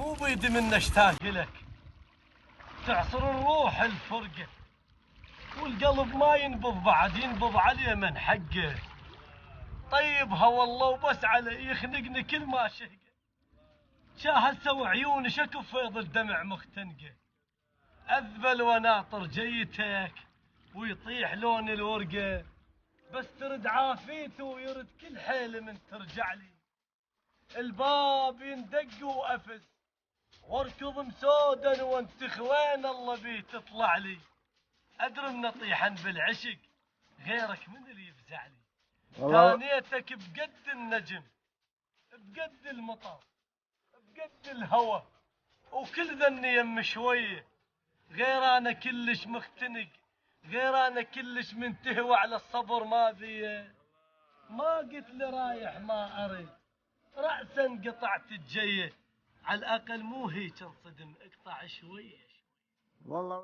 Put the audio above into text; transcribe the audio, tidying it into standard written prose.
مو بيدي من اشتاق لك، تعصر الروح الفرقة، والقلب ما ينبض بعد، ينبض عليه من حقه. طيبها والله وبس علي يخنقني كل ما شهقه، شاهدت وعيوني شكو فيض الدمع مختنقه. اذبل وناطر جيتك ويطيح لون الورقه، بس ترد عافيته ويرد كل حيل من ترجع لي. الباب يندق وافز واركض مسودا وانت خوين الله بي تطلع لي. ادري ان طيحا بالعشق غيرك من اللي يفزع لي. ثانيتك بقد النجم، بقد المطر، بقد الهوى، وكل ذني يم شويه. غير انا كلش مختنق، غير انا كلش منتهوى على الصبر ما بيه. ما قلت لي رايح ما اريد، رأسا قطعت الجيه، على الاقل مو هيك انصدم، اقطع شويه. والله